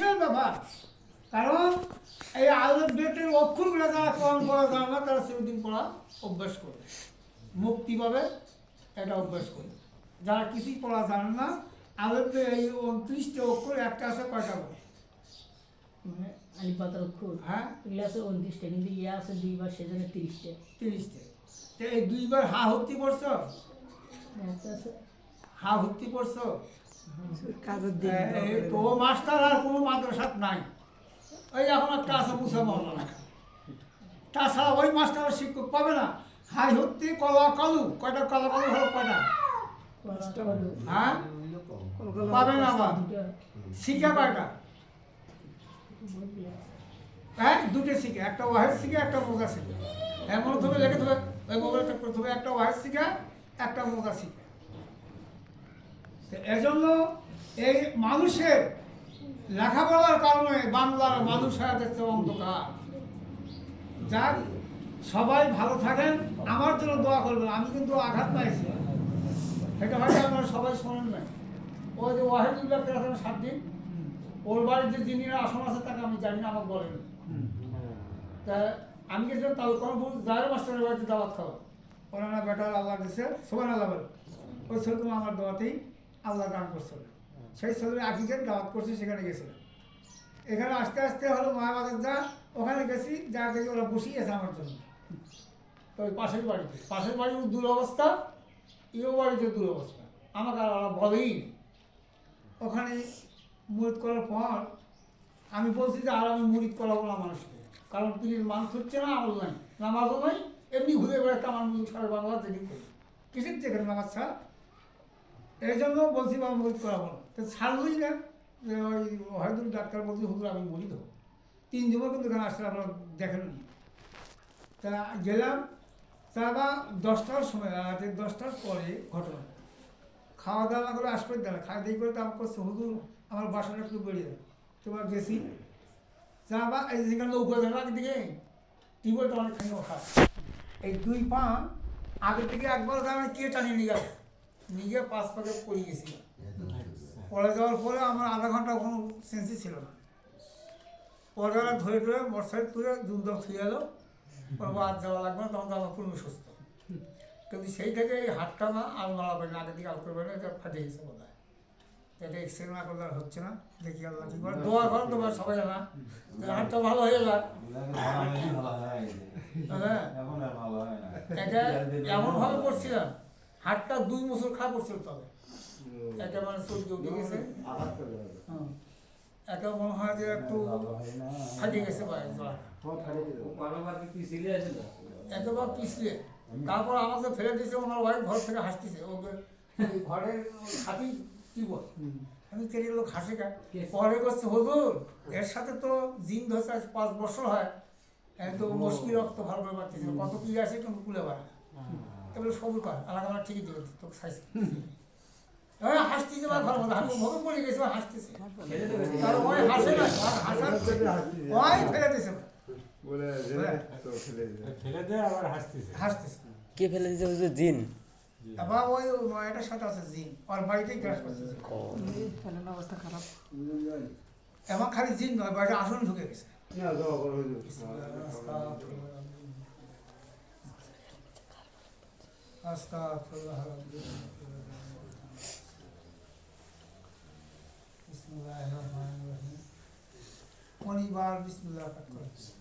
বিশাল ব্যাপার। কারণ এই আলফ বেটের অক্ষরগুলো যারা কোরআন পড়া যায় না তারা চিরদিন পড়া অভ্যাস করবে, মুক্তি পাবে, এটা অভ্যাস করবে। যারা কিছুই পড়া জানে না, আলফ এই 29টা অক্ষর একটা আছে কয়টা বলে? মানে আলিপাতার অক্ষর হ্যাঁ, এগুলো আছে 29টা, কিন্তু ইয়া আছে 2 বার, সেজন্য 30টা। 30টা। তো এই 2বার হা হত্যি পড়ছ, একটা আছে হা হত্যি পড়ছ। কাজের দিন তো মাস্টার আর কোনো মাদ্রাসাত নাই। ওই এখন একটা আছে মুসা মহল্লা, তাছাড়া ওই মাস্টারের শিক্ষক পাবে না। হাই হত্যি কলা কালু, কয়টা কলা কালু হলো কয়টা? হ্যাঁ, পাবে না। আবার শিখে কয়টা? হ্যাঁ, দুটো শিখে, একটা ওয়াহেদ শিখে একটা মোজা শিখে। এমন তুমি লেখে দেবে ওই মোবাইলটা প্রথমে, একটা ওয়াহেদ শিখে একটা মোজা শিখে। এজন্য এই মানুষের লেখাপড়ার কারণে বাংলার মানুষ হয়ে যাচ্ছে অন্ধকার। যাক, সবাই ভালো থাকেন, আমার জন্য দোয়া করবেন। আমি কিন্তু আঘাত পাইছি, সেটা হয়তো আপনারা সবাই শোনেন না। ওই যে ওয়াহিদুল্লাহ আছেন 7 দিন, ওর বাড়িতে যিনি আসন আছে তাকে আমি জানি না, আমাকে বলেন। তা আমি গেছিলাম তালুকরপুর জাহের মাস্টারের বাড়িতে দাওয়াত খাওয়া। ওনারা বেটার আল্লাহ দিচ্ছে, সোমান আল্লাহ বলে। ওই ছেলেগুলো আমার দোয়াতেই আল্লাহ দান করছিল। সেই ছেলের আকিকের দাওয়াত করছি, সেখানে গেছিলাম। এখানে আস্তে আস্তে হলো মায়াবাজার যা, ওখানে গেছি, যা দেখি ওরা বসিয়েছে আমার জন্য। তো ওই পাশের বাড়ির দুরবস্থা, ইও বাড়িতে দুরবস্থা, আমাকে আর ওরা বলেই নি। ওখানে মুরিদ করার পর আমি বলছি যে আর আমি মুরিদ করাবো না মানুষকে, কারণ পীরের মানুষ হচ্ছে না, আমল নাই, নামাজও নাই, এমনি ঘুরে বেড়াতে আমার সারা বাংলা দেখি করি, কিসের থেকে নামাজ ছাড়। এই জন্য বলছি বা মুরিদ করাবো না। তো ছাড়লই না, যে ওই হয়তো ডাক্তার বলছি হুজুর আমি মুরিদ হবো। 3 জমা কিন্তু এখানে আসলে আপনারা দেখেননি। তা গেলাম, তা বা 10টার সময়, রাতে 10টার পরে ঘটনা। খাওয়া দাওয়া করে আসবে দেয়, খাওয়া দাওয়া করে তারপর করছে হুজুর আমার বাসাটা একটু বেরিয়ে যাবে। তোমার গেছি যা বা এই যেখানে নৌকা যাবে দিকে টিউবওয়েলটা অনেকখানি ওঠা, এই 2 পা আগের থেকে একবার আমি কে টানিয়ে নিয়ে গেল, নিয়ে গিয়ে 5 পাকে পড়ে গেছি। পড়ে যাওয়ার পরে আমার আধা ঘন্টা কোনো সেন্সই ছিল না। পরে ওরা ধরে মোটরসাইকেল তুলে দুমদম ফিরে এলো, বলবো আর যাওয়া লাগবে না, তখন তো আমার পূর্ণ সুস্থ। কিন্তু সেই থেকে এই হাতটা না আর নড়াবে না, আগের দিকে আল করবে না, এটা ফাটে গেছে বোধ হয়। এটা এক্সরে না করলে আর হচ্ছে না, দেখি আল্লাহ কি করে। দোয়া করো তোমার সবাই জানা, হাতটা ভালো হয়ে যায়। এটা এমনভাবে করছিলাম, হাতটা 2 বছর খারাপ করছিল, তবে এটা মানে সূর্য উঠে গেছে, এটা মনে হয় যে একটু ফাটে গেছে একেবারে পিছলে। তারপর আমাকে ফেলে দিয়েছে, ওনার ওয়াইফ ঘর থেকে হাসতেছে, ওকে ঘরের হাতি কি বল, আমি কেটে লোক হাসে কা। পরে করছে হুজুর এর সাথে তো জিন ধরছে 5 বছর হয়, একদম মুশকিল, রক্ত ভালো করে পারতেছিল, কত কি আসে কিন্তু কুলে পারে না। এবারে সবুর কর আলাদা আমার ঠিকই দিবে তোকে সাইজ হাসতেছে, বা ঘর মধ্যে হাঁটু ভবে পড়ে গেছে, হাসতেছে। তার ওই হাসে না, হাসার ওই ফেলে দিয়েছে, ফেলে দেয় আবার হাসতেছে। কে ফেলে দিয়েছে হুজুর? জিন? আবার ওই এটার সাথে আছে জিন, ওর বাড়িতেই গ্রাস করতেছে। ফেলেন অবস্থা খারাপ। এমন খালি জিন নয়, বাড়িতে আসন ঢুকে গেছে। অনেকবার বিসমিল্লাহ পাঠ করেছে।